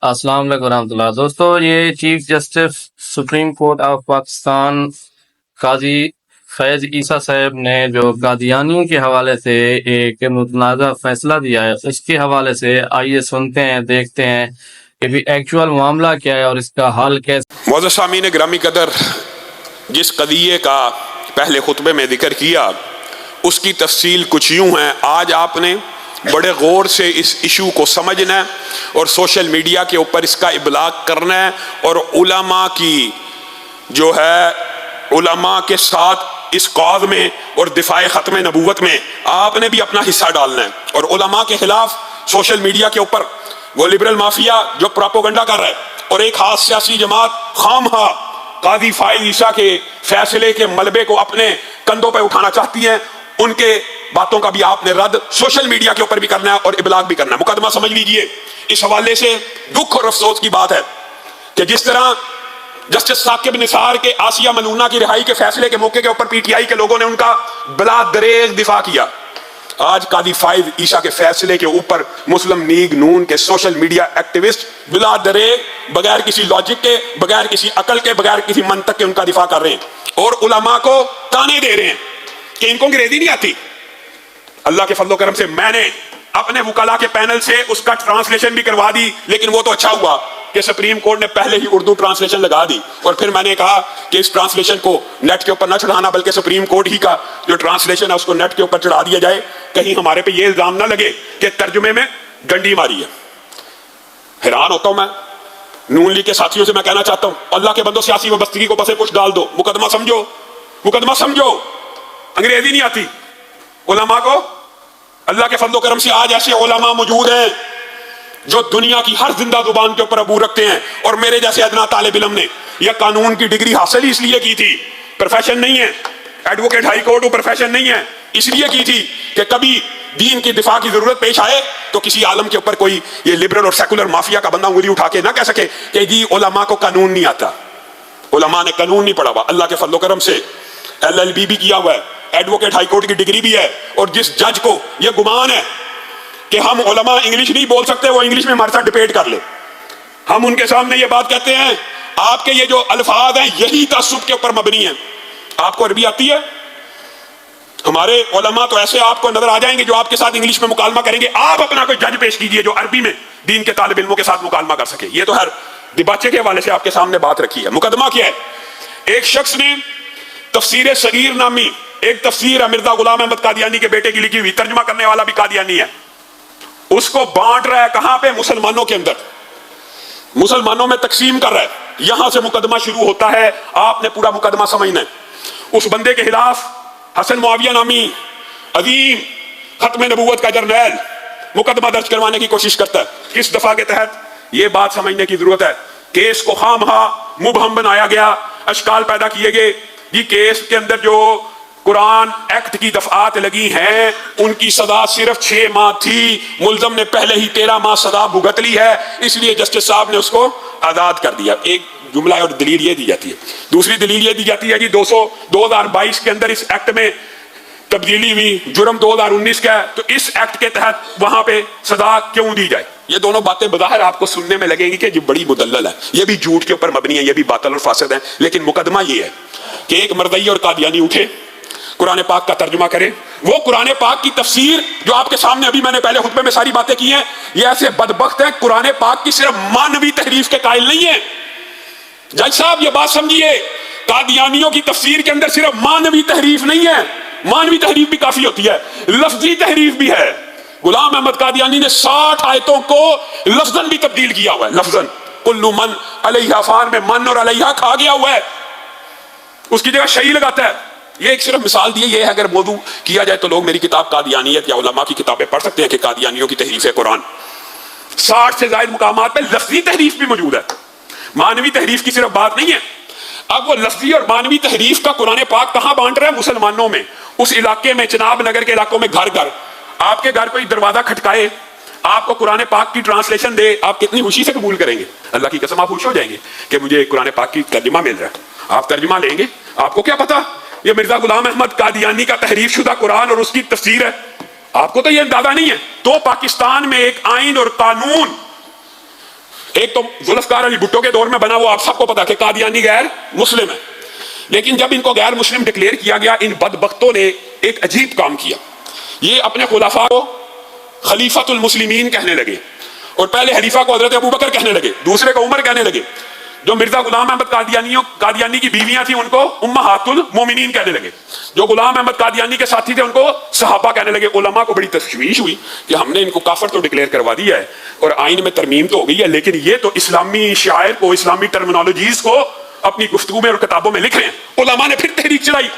السلام علیکم ورحمۃ اللہ دوستو، یہ chief justice supreme court of Pakistan قاضی فیض عیسیٰ صاحب نے جو قادیانیوں کے حوالے سے ایک متنازع فیصلہ دیا ہے، اس کے حوالے سے آئیے سنتے ہیں، دیکھتے ہیں کہ بھی ایکچوئل معاملہ کیا ہے اور اس کا حل کیسے۔ معزز سامعین گرامی قدر، جس قضیے کا پہلے خطبے میں ذکر کیا اس کی تفصیل کچھ یوں ہے۔ آج آپ نے بڑے غور سے اس ایشو کو سمجھنا ہے اور سوشل میڈیا کے اوپر اس کا ابلاغ کرنا ہے، اور علماء کی جو ہے علماء کے ساتھ اس قوض میں اور دفاع ختم نبوت میں آپ نے بھی اپنا حصہ ڈالنا ہے، اور علماء کے خلاف سوشل میڈیا کے اوپر وہ لبرل مافیا جو پراپوگنڈا کر رہا ہے اور ایک خاص سیاسی جماعت خامخواہ قاضی فیض عیسیٰ کے فیصلے کے ملبے کو اپنے کندھوں پہ اٹھانا چاہتی ہیں، ان کے باتوں کا بھی آپ نے رد سوشل میڈیا کے اوپر بھی کرنا ہے اور ابلاغ بھی کرنا ہے۔ مقدمہ سمجھ لیجئے، اس حوالے سے دکھ اور افسوس کی بات ہے کہ جس طرح جسٹس ثاقب نثار کے آسیہ ملونہ کی رہائی کے فیصلے کے موقع کے اوپر پی ٹی آئی کے لوگوں نے ان کا بلا دریغ دفاع کیا، آج قاضی فیض عیسیٰ کے فیصلے کے اوپر مسلم لیگ نون کے سوشل میڈیا ایکٹیوسٹ بلا دریغ بغیر کسی لاجک کے، بغیر کسی عقل کے، بغیر کسی منطق کے ان کا دفاع کر رہے ہیں اور علماء کو تانے دے رہے ہیں کہ ان کو انگریزی نہیں آتی۔ اللہ کے فضل و کرم سے میں نے اپنے وکلاء کے پینل سے اس کا ٹرانسلیشن بھی کروا دی، لیکن وہ تو اچھا ہوا کہ سپریم کورٹ نے پہلے ہی اردو ٹرانسلیشن لگا دی، اور پھر میں نے کہا کہ اس ٹرانسلیشن کو نیٹ کے اوپر نہ چڑھانا بلکہ سپریم کورٹ ہی کا جو ٹرانسلیشن ہے اس کو نیٹ کے اوپر چڑھا دیا جائے، کہیں ہمارے پہ یہ الزام نہ لگے کہ ترجمے میں گنڈی ماری ہے۔ حیران ہوتا ہوں میں، نون لیگ کے ساتھیوں سے میں کہنا چاہتا ہوں، اللہ کے بندو سیاسی وابستگی کو پسے پش ڈال دو، مقدمہ سمجھو، مقدمہ سمجھو، انگریزی نہیں آتی علماء کو۔ اللہ کے فضل و کرم سے آج ایسے علماء موجود ہیں جو دنیا کی ہر زندہ زبان کے اوپر عبور رکھتے ہیں، اور میرے جیسے ادنا طالب علم نے یہ قانون کی ڈگری حاصل ہی اس لیے کی تھی، پروفیشن نہیں ہے، ایڈوکیٹ ہائی کورٹ پروفیشن نہیں ہے، اس لیے کی تھی کہ کبھی دین کی دفاع کی ضرورت پیش آئے تو کسی عالم کے اوپر کوئی یہ لبرل اور سیکولر مافیا کا بندہ انگلی اٹھا کے نہ کہہ سکے کہ جی علماء کو قانون نہیں آتا۔ علماء نے قانون نہیں پڑھا ہوا، اللہ کے فضل و کرم سے LLB بھی کیا ہوا ہے، ایڈوکیٹ ہائی کورٹ کی ڈگری بھی ہے، اور جس جج کو یہ گمان ہے کہ ہم علماء انگلش نہیں بول سکتے وہ انگلش میں ہمارے ساتھ ڈبیٹ کر لے، ہم ان کے سامنے یہ بات کہتے ہیں آپ کے یہ جو الفاظ ہیں یہی تعصب کے اوپر مبنی ہیں۔ آپ کو عربی آتی ہے؟ ہمارے علماء تو ایسے آپ کو نظر آ جائیں گے جو آپ کے ساتھ انگلش میں مکالمہ کریں گے، آپ اپنا کوئی جج پیش کیجئے جو عربی میں دین کے طالب علموں کے ساتھ مکالمہ کر سکے۔ یہ تو ہر دباچے کے حوالے سے آپ کے سامنے بات رکھی ہے۔ مقدمہ کیا ہے؟ ایک شخص نے تفسیر صغیر نامی ایک تفسیر ہے مرزا غلام احمد قادیانی کے بیٹے کی لکھی ہوئی، ترجمہ کرنے والا بھی قادیانی ہے، اس کو بانٹ رہا ہے کہاں پہ؟ مسلمانوں کے اندر، مسلمانوں میں تقسیم کر رہا ہے۔ یہاں سے مقدمہ شروع ہوتا ہے، آپ نے پورا مقدمہ سمجھنا ہے۔ اس بندے کے خلاف حسن معاویہ نامی عظیم ختم نبوت کا جرنیل مقدمہ درج کروانے کی کوشش کرتا ہے۔ کس دفعہ کے تحت؟ یہ بات سمجھنے کی ضرورت ہے۔ کیس کو خواہ مبہم بنایا گیا، اشکال پیدا کیے گئے، یہ کیس کے اندر جو قرآن ایکٹ کی دفعات لگی ہیں ان کی سزا صرف 6 ماہ تھی، ملزم نے پہلے ہی 13 ماہ سزا بھگت لی ہے، اس لیے جسٹس صاحب نے اس کو آزاد کر دیا۔ ایک جملہ اور دلیل یہ دی جاتی ہے۔ دوسری دلیل یہ دی جاتی ہے کہ 2022 کے اندر اس ایکٹ میں تبدیلی ہوئی، جرم 2019 کا ہے، تو اس ایکٹ کے تحت وہاں پہ سزا کیوں دی جائے؟ یہ دونوں باتیں بظاہر آپ کو سننے میں لگیں گی کہ یہ بڑی مدلل ہے، یہ بھی جھوٹ کے اوپر مبنی ہے، یہ بھی باطل اور فاسد ہیں، لیکن مقدمہ یہ ہے کہ ایک مرضی اور قادیانی اٹھے، قرآن پاک کا ترجمہ کرے، وہ قرآن پاک کی تفسیر جو آپ کے سامنے ابھی میں نے پہلے خطبے میں ساری باتیں کی ہیں، یہ ایسے بدبخت ہیں قرآن پاک کی صرف مانوی تحریف کے قائل نہیں ہیں۔ جج صاحب یہ بات سمجھیے، قادیانیوں کی تفسیر کے اندر صرف مانوی تحریف نہیں ہے، مانوی تحریف بھی کافی ہوتی ہے، لفظی تحریف بھی ہے۔ غلام احمد قادیانی نے 60 آیتوں کو لفظاً بھی تبدیل کیا ہوا ہے، لفظاً کل من علیہا فان میں من اور علیہا کھا گیا ہوا ہے، اس کی جگہ شہی لگاتا ہے۔ یہ ایک صرف مثال دی ہے، یہ اگر موضوع کیا جائے تو لوگ میری کتاب قادیانیت یا علماء کی کتابیں پڑھ سکتے ہیں کہ قادیانیوں کی تحریف قرآن 60 سے زائد مقامات پہ لفظی تحریف بھی موجود ہے، مانوی تحریف کی صرف بات نہیں ہے۔ اب وہ لفظی اور مانوی تحریف کا قرآن پاک کہاں بانٹ رہا ہے؟ مسلمانوں میں، اس علاقے میں، چناب نگر کے علاقوں میں، گھر گھر آپ کے گھر کوئی دروازہ کھٹکائے، آپ کو قرآن پاک کی ٹرانسلیشن دے، آپ کتنی خوشی سے قبول کریں گے؟ اللہ کی قسم آپ خوش ہو جائیں گے کہ مجھے قرآن پاک کی ترجمہ مل رہا ہے۔ آپ ترجمہ لیں گے، آپ کو کیا پتا یہ مرزا غلام احمد قادیانی کا تحریف شدہ قرآن اور اس کی تفسیر ہے؟ آپ کو تو یہ اندازہ نہیں ہے۔ تو پاکستان میں ایک آئین اور قانون ایک تو ذوالفقار علی بھٹو کے دور میں بنا وہ آپ سب کو پتا کہ قادیانی غیر مسلم ہے، لیکن جب ان کو غیر مسلم ڈکلیئر کیا گیا ان بدبختوں نے ایک عجیب کام کیا. یہ اپنے خلفاء کو خلیفۃ المسلمین کہنے لگے، اور پہلے خلیفہ کو حضرت ابوبکر کہنے لگے، دوسرے کو عمر کہنے لگے. جو مرزا غلام احمد قادیانی کی بیویاں تھیں ان کو امہات المومنین کہنے لگے. جو غلام احمد قادیانی کے ساتھی تھے ان کو صحابہ کہنے لگے. علماء کو بڑی تشویش ہوئی کہ ہم نے ان کو کافر تو ڈکلیئر کروا دیا ہے اور آئین میں ترمیم تو ہو گئی ہے، لیکن یہ تو اسلامی شاعر کو، اسلامی ٹرمنالوجیز کو اپنی گفتگو میں اور کتابوں میں لکھ رہے ہیں. علماء نے پھر تحریک چلائی،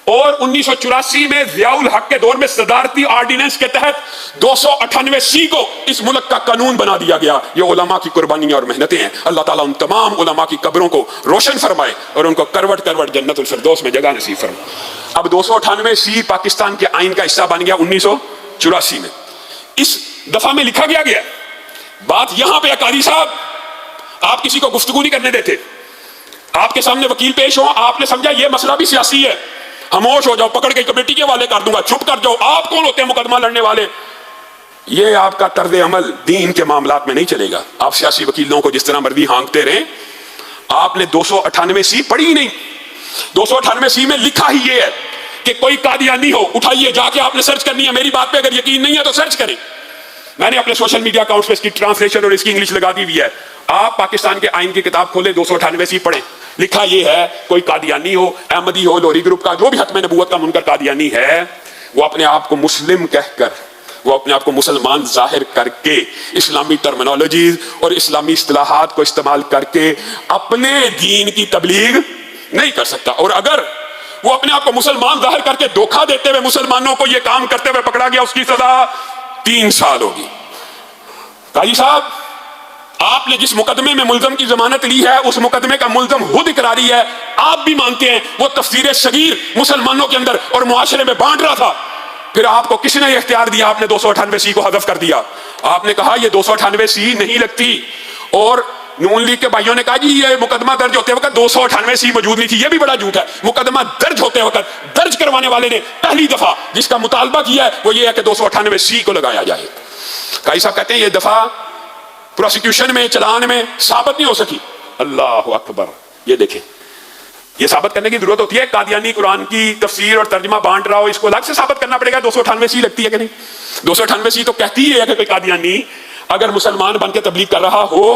اور 1984 میں ضیاء الحق کے دور میں صدارتی آرڈیننس کے تحت 298C کو اس ملک کا قانون بنا دیا گیا. یہ علماء کی قربانیاں اور محنتیں ہیں. اللہ تعالیٰ ان تمام علماء کی قبروں کو روشن فرمائے اور ان کو کروٹ کروٹ جنت الفردوس میں جگہ نصیب فرمائے. اب 298C پاکستان کے آئین کا حصہ بن گیا 1984 میں. اس دفعہ میں لکھا گیا بات یہاں پہ قاضی صاحب آپ کسی کو گفتگو نہیں کرنے دیتے. آپ کے سامنے وکیل پیش ہو، آپ نے سمجھا یہ مسئلہ بھی سیاسی ہے، خاموش ہو جاؤ، پکڑ کے کمیٹی کے حوالے کر دوں گا، چپ کر جاؤ. آپ کون ہوتے ہیں مقدمہ لڑنے والے؟ یہ آپ کا طرز عمل دین کے معاملات میں نہیں چلے گا. آپ سیاسی وکیلوں کو جس طرح مرضی ہانکتے رہیں. آپ نے 298C پڑھی ہی نہیں. 298C میں لکھا ہی یہ ہے کہ کوئی قادیانی ہو، اٹھائیے جا کے آپ نے سرچ کرنی ہے. میری بات پہ اگر یقین نہیں ہے تو سرچ کریں. میں نے اپنے سوشل میڈیا اکاؤنٹس پہ اس کی ٹرانسلیشن اور اس کی انگلش لگا دی ہوئی ہے. آپ پاکستان کے آئین کی کتاب کھولیں، 298C پڑھیں. لکھا یہ ہے کوئی قادیانی ہو، احمدی ہو، لوری گروپ کا جو بھی ختم نبوت کا منکر قادیانی ہے، وہ اپنے آپ کو مسلم کہہ کر، وہ اپنے آپ کو مسلمان ظاہر کر کے اسلامی ٹرمنالوجیز اور اسلامی اصطلاحات کو استعمال کر کے اپنے دین کی تبلیغ نہیں کر سکتا. اور اگر وہ اپنے آپ کو مسلمان ظاہر کر کے دھوکہ دیتے ہوئے مسلمانوں کو یہ کام کرتے ہوئے پکڑا گیا، اس کی سزا 3 سال ہوگی. قاضی صاحب آپ نے جس مقدمے میں ملزم کی ضمانت لی ہے اس مقدمے کا ملزم خود اقراری ہے. آپ بھی مانتے ہیں وہ تفسیر صغیر مسلمانوں کے اندر اور معاشرے میں بانٹ رہا تھا. پھر آپ کو کس نے اختیار دیا؟ آپ نے 298C کو حذف کر دیا. آپ نے کہا یہ 298C نہیں لگتی، اور نون لیگ کے بھائیوں نے کہا جی یہ مقدمہ درج ہوتے وقت 298C موجود نہیں تھی. یہ بھی بڑا جھوٹ ہے. مقدمہ درج ہوتے وقت درج کروانے والے نے پہلی دفعہ جس کا مطالبہ کیا ہے وہ یہ ہے کہ 298C کو لگایا جائے. قاضی صاحب کہتے ہیں یہ دفعہ پروسیکیوشن میں، چلان میں ثابت نہیں ہو سکی. اللہ اکبر. یہ دیکھیں، یہ ثابت کرنے کی ضرورت ہوتی ہے. قادیانی قرآن کی تفسیر اور ترجمہ بانٹ رہا ہو، اس کو الگ سے ثابت کرنا پڑے گا. 298C لگتی ہے کہ نہیں؟ 298C تو کہتی ہے کہ کوئی قادیانی اگر مسلمان بن کے تبلیغ کر رہا ہو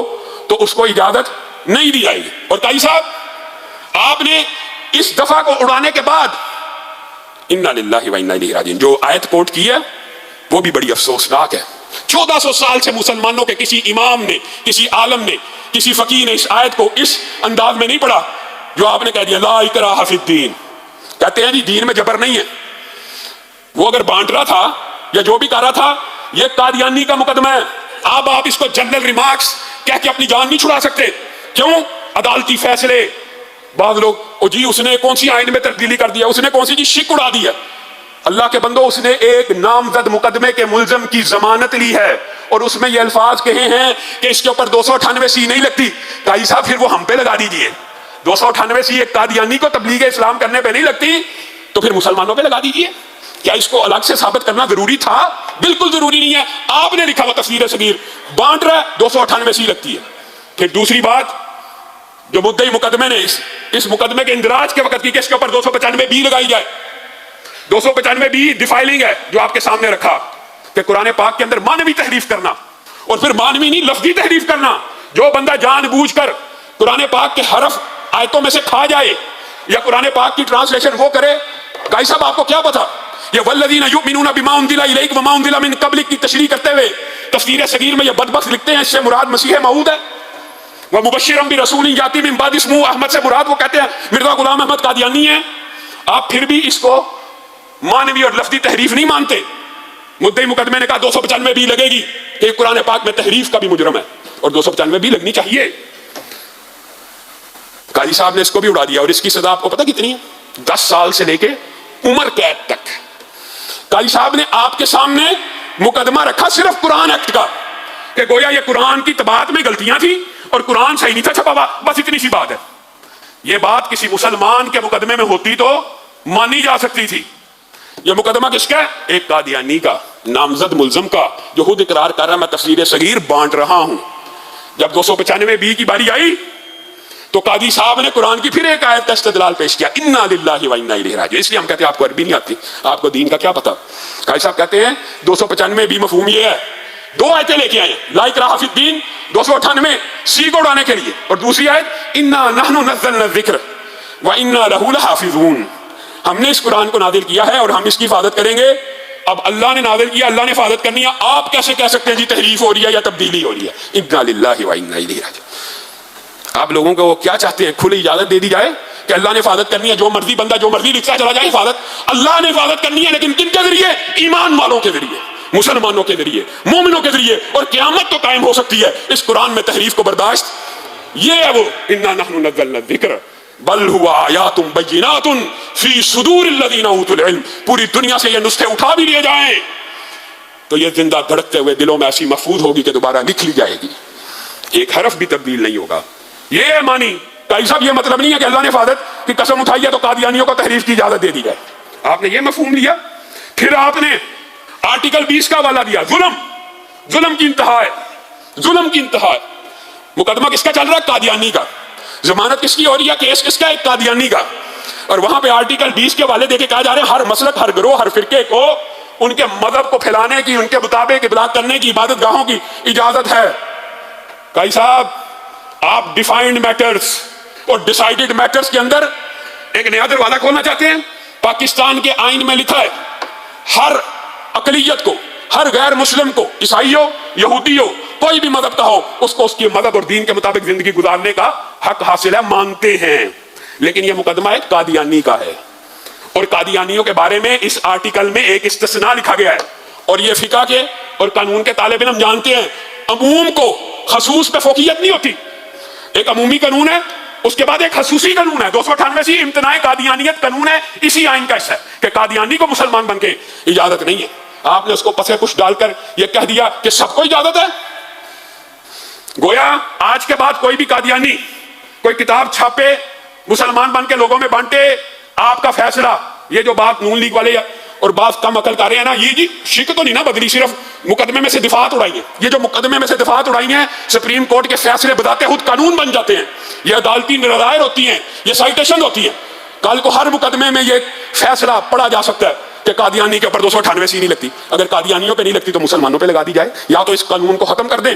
تو اس کو اجازت نہیں دی جائے گی. اور قاضی صاحب آپ نے اس دفعہ کو اڑانے کے بعد انا للہ و انا الیہ راجعون جو آیت کوٹ کی ہے وہ بھی بڑی افسوسناک ہے. 1400 سال سے مسلمانوں کے کسی امام نے، کسی عالم نے، کسی فقیہ نے اس آیت کو اس انداز میں نہیں پڑھا جو آپ نے کہہ دیا لا اکراہ فی الدین. کہتے ہیں جی دین میں جبر نہیں ہے. وہ اگر بانٹ رہا تھا یا جو بھی کر رہا تھا یہ قادیانی کا مقدمہ ہے. اب آپ اس کو جنرل ریمارکس کہہ کے اپنی جان نہیں چھڑا سکتے. کیوں؟ عدالتی فیصلے. بعض لوگ او جی اس نے کون سی آئین میں تبدیلی کر دیا، اس نے کون سی جی شک اڑا دی ہے. اللہ کے بندو اس نے ایک نامزد مقدمے کے ملزم کی ضمانت لی ہے اور اس میں یہ الفاظ کہے ہیں کہ اس کے اوپر 298C نہیں لگتی. قاضی صاحب پھر وہ ہم پہ لگا دیجئے. 298C ایک قادیانی کو تبلیغ اسلام کرنے پہ نہیں لگتی تو پھر مسلمانوں پہ لگا دیجئے. کیا اس کو الگ سے ثابت کرنا ضروری تھا؟ بالکل ضروری نہیں ہے. آپ نے لکھا ہوا تفسیر صغیر بانٹ رہا ہے 298C لگتی ہے. پھر دوسری بات جو مدعی مقدمے نے اس مقدمے کے اندراج کے وقت کی کہ اس کے اوپر 295B لگائی جائے. 295B ڈیفائلنگ ہے جو آپ کے سامنے رکھا کہ قرآن پاک کے اندر مانوی تحریف کرنا، اور پھر مانوی نہیں لفظی تحریف کرنا. جو بندہ جان بوجھ کر قرآن پاک کے حرف آیتوں میں سے کھا جائے یا قرآن پاک کی ٹرانسلیشن وہ کرے. قاضی صاحب آپ کو کیا پتا یہ والذین یؤمنون بما انزل الیک وما انزل من قبلک کی تشریح کرتے ہوئے تفسیر صغیر میں یہ بدبخت لکھتے ہیں اس سے مراد مسیح موعود ہے. ومبشرا برسول یاتی من بعد اسمہ احمد سے مراد وہ کہتے ہیں مرزا غلام احمد قادیانی ہیں. آپ پھر بھی اس کو مانوی اور لفظی تحریف نہیں مانتے. مدعی مقدمے نے کہا 295B لگے گی کہ قرآن پاک میں تحریف کا بھی مجرم ہے اور 295B لگنی چاہیے. قاضی صاحب نے اس کو بھی اڑا دیا اور اس کی سزا آپ کو پتہ کتنی ہے؟ 10 سال سے لے کے عمر قید تک. قاضی صاحب نے آپ کے سامنے مقدمہ رکھا صرف قرآن ایکٹ کا کہ گویا یہ قرآن کی طباعت میں غلطیاں تھیں اور قرآن صحیح نہیں تھا چھپا ہوا. بس اتنی سی بات ہے. یہ بات کسی مسلمان کے مقدمے میں ہوتی تو مانی جا سکتی تھی. یہ مقدمہ کس کا ہے؟ ایک قادیانی کا، نامزد ملزم کا جو خود اقرار کر رہا ہے میں تفسیر صغیر بانٹ رہا ہوں. جب 295 کی باری آئی تو قاضی صاحب نے قرآن کی پھر ایک آیت کا استدلال پیش کیا، انا للہ و انا الیہ راجعون۔ اس لیے ہم کہتے ہیں آپ کو عربی نہیں آتی، آپ کو دین کا کیا پتا۔ قاضی صاحب کہتے ہیں 295 بھی مفہوم یہ ہے، دو آیتیں لے کے آئے ہیں، لا اکراہ فی الدین 298 سی کو اڑانے کے لیے، اور دوسری آیت انا نحن نزلنا الذکر و انا لہ لحافظون، ہم نے اس قرآن کو نازل کیا ہے اور ہم اس کی حفاظت کریں گے۔ اب اللہ نے نازل کیا، اللہ نے حفاظت کرنی ہے، آپ کیسے کہہ سکتے ہیں جی تحریف ہو رہی ہے یا تبدیلی ہو رہی ہے؟ انا للہ و انا الیہ راجعون۔ آپ لوگوں کو وہ کیا چاہتے ہیں، کھلی اجازت دے دی جائے کہ اللہ نے حفاظت کرنی ہے، جو مرضی بندہ جو مرضی لکھتا چلا جائے حفاظت؟ اللہ نے حفاظت کرنی ہے، لیکن کن کے ذریعے؟ ایمان والوں کے ذریعے، مسلمانوں کے ذریعے، مومنوں کے ذریعے، اور قیامت تو قائم ہو سکتی ہے اس قرآن میں تحریف کو برداشت۔ یہ ہے وہ انا نحن نزلنا الذکر بل هو آیات بینات فی صدور الذین اوتوا العلم۔ پوری دنیا سے یہ نسخے اٹھا بھی لیے جائیں تو یہ زندہ دھڑکتے ہوئے دلوں میں ایسی محفوظ ہوگی کہ دوبارہ لکھ لی جائے گی، ایک حرف بھی تبدیل نہیں ہوگا۔ یہ مانی قاضی صاحب، یہ مطلب نہیں ہے کہ اللہ نے حفاظت کی قسم اٹھائی ہے تو قادیانیوں کو تحریف کی اجازت دے دی جائے۔ آپ نے یہ مفہوم لیا، پھر آپ نے آرٹیکل 20 کا حوالہ دیا، ظلم کی انتہا ہے، ظلم کی انتہا ہے۔ مقدمہ کس کا چل رہا ہے؟ قادیانی کا۔ ضمانت کس کی ہو رہی ہے؟ کیس کس کا؟ ایک قادیانی کا۔ اور وہاں پہ آرٹیکل 20 کے حوالے دے کے کہا جا رہا ہے ہر مسلک، ہر گروہ، ہر فرقے کو ان کے مذہب کو پھیلانے کی، ان کے مطابق ابلاغ کرنے کی، عبادت گاہوں کی اجازت ہے۔ قاضی صاحب، آپ ڈیفائنڈ میٹرز اور ڈیسائیڈڈ میٹرز کے اندر ایک نیا دروازہ کھولنا چاہتے ہیں۔ پاکستان کے آئین میں لکھا ہے ہر اقلیت کو، ہر غیر مسلم کو، عیسائی ہو، یہودی ہو، کوئی بھی مذہب کا ہو، اس کو اس کی مذہب اور دین کے مطابق زندگی گزارنے کا حق حاصل ہے، مانتے ہیں۔ لیکن یہ مقدمہ ایک قادیانی کا ہے، اور قادیانیوں کے بارے میں اس آرٹیکل میں ایک استثناء لکھا گیا ہے، اور یہ فقہ کے اور قانون کے طالب علم جانتے ہیں عموم کو خصوص پہ فوقیت نہیں ہوتی۔ ایک عمومی قانون ہے، اس کے بعد ایک خصوصی قانون ہے، 298 امتناع قادیانیت قانون ہے، اسی آئین کا حصہ ہے کہ قادیانی کو مسلمان بن کے اجازت نہیں ہے۔ آپ نے اس کو پسے پش ڈال کر یہ کہہ دیا کہ سب کو اجازت ہے۔ گویا آج کے بعد کوئی بھی قادیانی کوئی کتاب چھاپے، مسلمان بن کے لوگوں میں بانٹے، آپ کا فیصلہ۔ یہ جو بات نون لیگ والے اور بعض کم عقل کر رہے ہیں نا، یہ جی شک تو نہیں نا بدلی، صرف مقدمے میں سے دفاعات اڑائی ہیں۔ یہ جو مقدمے میں سے دفاعات اڑائی ہیں، سپریم کورٹ کے فیصلے بذات خود قانون بن جاتے ہیں، یہ عدالتی نظائر ہوتی ہیں، یہ سائٹیشن ہوتی ہیں۔ کل کو ہر مقدمے میں یہ فیصلہ پڑھا جا سکتا ہے کہ قادیانی کے اوپر 298 سی نہیں لگتی۔ اگر قادیانیوں پہ نہیں لگتی تو مسلمانوں پہ لگا دی جائے، یا تو اس قانون کو ختم کر دیں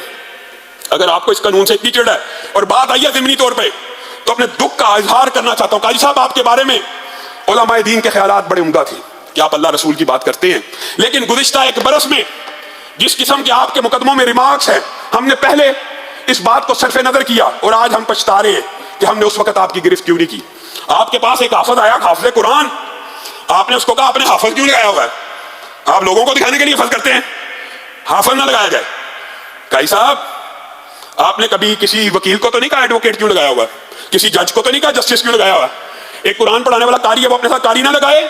اگر آپ کو اس قانون سے اتنی چڑ ہے۔ اور بات آئی ہے ضمنی طور پہ تو اپنے دکھ کا اظہار کرنا چاہتا ہوں۔ قاضی صاحب، آپ کے بارے میں علماء دین کے خیالات بڑے عمدہ تھے کہ آپ اللہ رسول کی بات کرتے ہیں، لیکن گزشتہ ایک برس میں جس قسم کے آپ کے مقدموں میں ریمارکس ہیں، ہم نے پہلے اس بات کو صرف نظر کیا اور آج ہم پچھتا رہے ہیں کہ ہم نے اس وقت آپ کی گرفت کیوں نہیں کی۔ آپ کے پاس ایک حافظ آیا، حافظ قرآن، آپ نے اس کو کہا آپ نے حافظ کیوں لگایا ہوا ہے؟ آپ لوگوں کو دکھانے کے لیے حفظ کرتے ہیں، حافظ نہ لگایا جائے۔ قاضی صاحب، آپ نے کبھی کسی وکیل کو تو نہیں کہا ایڈوکیٹ کیوں لگایا ہوا ہے؟ کسی جج کو تو نہیں کہا جسٹس کیوں لگایا ہوا ہے؟ ایک قرآن پڑھانے والا قاری ہے، وہ اپنے ساتھ قاری نہ لگائے؟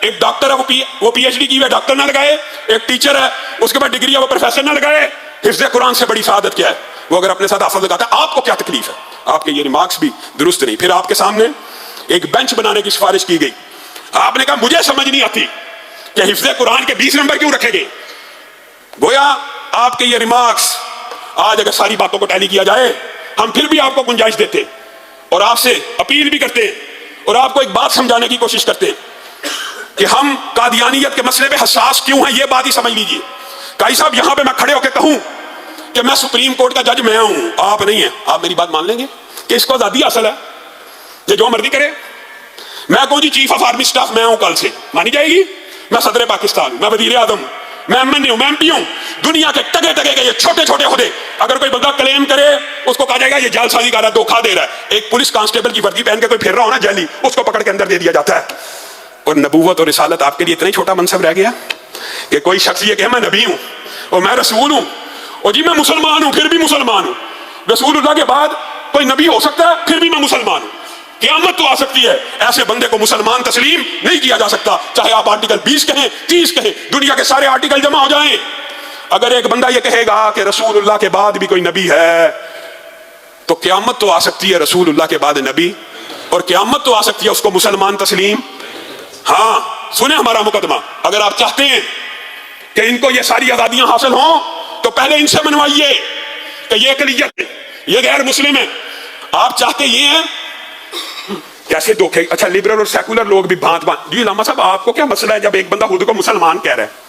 ایک ڈاکٹر ہے، وہ پی ایچ ڈی کی ہے، ڈاکٹر نہ لگائے؟ ایک ٹیچر ہے، اس کے بعد ڈگری ہے، وہ پروفیسر نہ لگائے؟ حفظ قرآن سے بڑی سعادت کیا ہے؟ وہ اگر اپنے ساتھ حافظ لگاتا ہے، آپ کو کیا تکلیف ہے؟ آپ کے یہ ریمارکس بھی درست نہیں۔ پھر آپ کے سامنے ایک بینچ بنانے کی سفارش کی گئی، آپ نے کہا مجھے سمجھ نہیں آتی کہ حفظ قرآن کے 20 نمبر کیوں رکھے گئے۔ گویا آپ کے یہ ریمارکس آج اگر ساری باتوں کو ٹیلی کیا جائے، ہم پھر بھی آپ کو گنجائش دیتے اور آپ سے اپیل بھی کرتے اور آپ کو ایک بات سمجھانے کی کوشش کرتے کہ ہم قادیانیت کے مسئلے پہ حساس کیوں ہیں، یہ بات ہی سمجھ لیجئے۔ قاضی صاحب، یہاں پہ میں کھڑے ہو کے کہوں کہ میں سپریم کورٹ کا جج میں ہوں، آپ نہیں ہیں، آپ میری بات مان لیں گے کہ اس کو آزادی حاصل ہے، یہ جو مرضی کرے؟ میں کہوں جی چیف آف آرمی سٹاف میں ہوں، کل سے مانی جائے گی؟ میں صدر پاکستان ہوں، میں وزیر اعظم ہوں، میں ایم این اے ہوں، میں ایم پی ہوں، دنیا کے ٹگے ٹگے کے یہ چھوٹے چھوٹے عہدے اگر کوئی بندہ کلیم کرے، اس کو کہا جائے گا یہ جعل سازی کر رہا ہے، دھوکہ دے رہا ہے۔ ایک پولیس کانسٹیبل کی وردی پہن کے کوئی پھر رہا ہو نا جیلی، اس کو پکڑ کے اندر دے دیا جاتا ہے۔ اور نبوت اور رسالت آپ کے لیے اتنا ہی چھوٹا منصب رہ گیا کہ کوئی شخص یہ کہ میں نبی ہوں اور میں رسول ہوں، اور جی میں مسلمان ہوں، پھر بھی مسلمان ہوں۔ رسول اللہ کے بعد کوئی نبی ہو سکتا ہے، پھر بھی میں مسلمان ہوں۔ قیامت تو آ سکتی ہے، ایسے بندے کو مسلمان تسلیم نہیں کیا جا سکتا، چاہے آپ آرٹیکل 20 کہیں، 30 کہیں، دنیا کے سارے آرٹیکل جمع ہو جائیں۔ اگر ایک بندہ یہ کہے گا کہ رسول اللہ کے بعد بھی کوئی نبی ہے، تو قیامت تو آ سکتی ہے رسول اللہ کے بعد نبی، اور قیامت تو آ سکتی ہے اس کو مسلمان تسلیم۔ ہاں سنیں ہمارا مقدمہ، اگر آپ چاہتے ہیں کہ ان کو یہ ساری آزادیاں حاصل ہوں تو پہلے ان سے منوائیے کہ یہ اقلیت یہ غیر مسلم ہے. آپ چاہتے یہ ہیں کیسے دھوکے. اچھا لبرل اور سیکولر لوگ بھی بھانت بھانت. جی علامہ صاحب آپ کو کیا مسئلہ ہے جب ایک بندہ خود کو مسلمان کہہ رہا ہے؟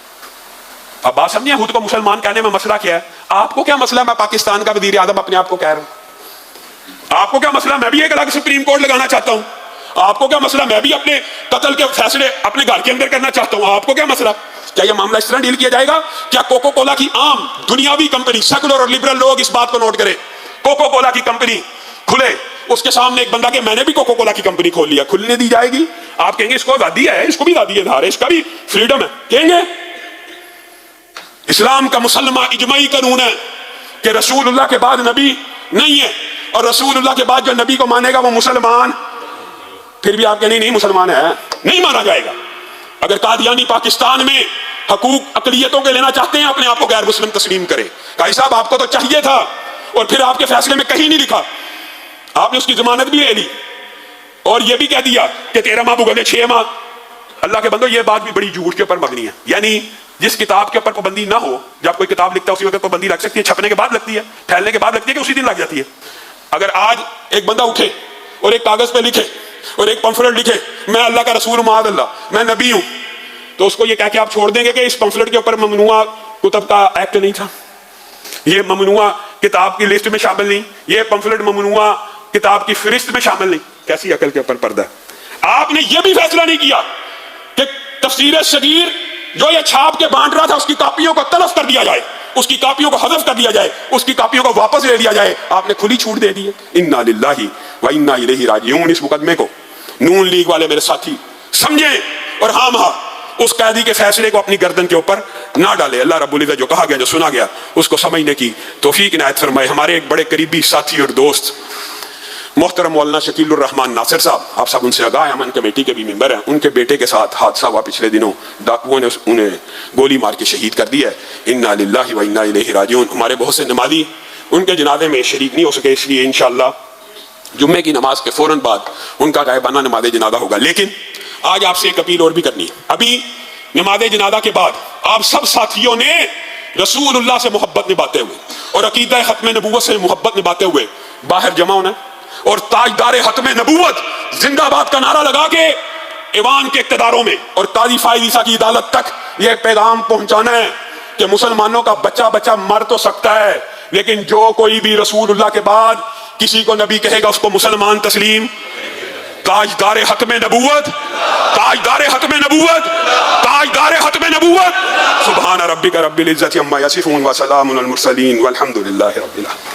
اب بات سمجھیں خود کو مسلمان کہنے میں مسئلہ کیا ہے؟ آپ کو کیا مسئلہ ہے میں پاکستان کا وزیر اعظم اپنے آپ کو کہہ رہا ہوں؟ آپ کو کیا مسئلہ میں بھی ایک الگ سپریم کورٹ لگانا چاہتا ہوں؟ آپ کو کیا مسئلہ میں بھی اپنے قتل کے فیصلے اپنے گھر کے اندر کرنا چاہتا ہوں؟ آپ کو کیا مسئلہ؟ کیا یہ معاملہ اس طرح ڈیل کیا جائے گا؟ کیا کوکو کولا کی عام دنیاوی کمپنی، سیکولر اور لبرل لوگ اس بات کو نوٹ کریں، کوکو کولا کی کمپنی کھلے، اس کے سامنے ایک بندہ کہ میں نے بھی کوکو کولا کی کمپنی کھول لیا، کھلنے دی جائے گی؟ آپ کہیں گے اس کو آزادی ہے، اس کو بھی آزادی ہے، اس کا بھی فریڈم ہے. کہیں گے اسلام کا مسلمہ اجماعی قانون ہے کہ رسول اللہ کے بعد نبی نہیں ہے، اور رسول اللہ کے بعد جو نبی کو مانے گا وہ مسلمان. پھر بھی آپ کہیں نہیں مسلمان ہے، نہیں مانا جائے گا. اگر قادیانی پاکستان میں حقوق اقلیتوں کے لینا چاہتے ہیں اپنے آپ کو غیر مسلم تسلیم کرے. قاضی صاحب آپ کو تو چاہیے تھا، اور پھر آپ کے فیصلے میں کہیں نہیں لکھا، آپ نے اس کی ضمانت بھی لے لی اور یہ بھی کہہ دیا کہ 13 ماہ بھگتے 6 ماہ. اللہ کے بندو یہ بات بھی بڑی جھوٹ کے اوپر مبنی ہے. یعنی جس کتاب کے اوپر پابندی نہ ہو، جب کوئی کتاب لکھتا ہے اسی وقت پابندی لگ سکتی ہے، چھپنے کے بعد لگتی ہے، پھیلنے کے بعد لگتی ہے کہ اسی دن لگ جاتی ہے. اگر آج ایک بندہ اٹھے اور ایک کاغذ پہ لکھے اور ایک پمفلٹ لکھے میں اللہ کا رسول معاذ اللہ میں نبی ہوں، تو اس کو یہ کہہ کے آپ چھوڑ دیں گے کہ اس پمفلٹ کے اوپر ممنوع کتب کا ایکٹ نہیں تھا، یہ ممنوع کتاب کی لسٹ میں شامل نہیں، یہ پمفلٹ ممنوع کتاب کی فہرست میں شامل نہیں. کیسی عقل کے اوپر پردہ ہے. آپ نے یہ بھی فیصلہ نہیں کیا کہ تفسیر صغیر جو یہ چھاپ کے بانٹ رہا تھا اس کی کاپیوں کو تلف کر دیا جائے، اس کی کاپیوں کو حذف کر دیا جائے، اس کی کاپیوں کو واپس لے لیا جائے. آپ نے کھلی چھوٹ دے دی ہے. انا للہ و انا الیہ راجعون. اس مقدمے کو نون لیگ والے میرے ساتھی سمجھیں اور ہاں اس قیدی کے فیصلے کو اپنی گردن کے اوپر نہ ڈالے. اللہ رب العزت جو کہا گیا جو سنا گیا اس کو سمجھنے کی توفیق عنایت فرمائے. ہمارے ایک بڑے قریبی ساتھی اور دوست محترم مولانا شکیل الرحمان ناصر صاحب، آپ سب ان سے آگاہ ہیں، ہم ان کمیٹی کے بھی ممبر ہیں. ان کے بیٹے کے ساتھ حادثہ ہوا پچھلے دنوں، ڈاکوؤں نے انہیں گولی مار کے شہید کر دیا ہے. انا للہ و انا الیہ راجعون. ہمارے بہت سے نمازی ان کے جنازے میں شریک نہیں ہو سکے، اس لیے انشاءاللہ جمعے کی نماز کے فوراً بعد ان کا غائبانہ نماز جنازہ ہوگا. لیکن آج آپ سے ایک اپیل اور بھی کرنی ہے. ابھی نماز جنازہ کے بعد آپ سب ساتھیوں نے رسول اللہ سے محبت نبھاتے ہوئے اور عقیدہ ختم نبوت سے محبت نبھاتے ہوئے باہر جمع ہونا اور تاجدار ختم نبوت زندہ باد کا نعرہ لگا کے ایوان کے اقتداروں میں اور قاضی فائز عیسیٰ کی عدالت تک یہ پیغام پہنچانا ہے کہ مسلمانوں کا بچہ بچہ مر تو سکتا ہے، لیکن جو کوئی بھی رسول اللہ کے بعد کسی کو نبی کہے گا اس کو مسلمان تسلیم. تاجدار ختم نبوت، تاجدار ختم نبوت، تاجدار ختم نبوت. سبحان ربک رب العزت عما یصفون وسلام علی المرسلین والحمد للہ رب العالمین.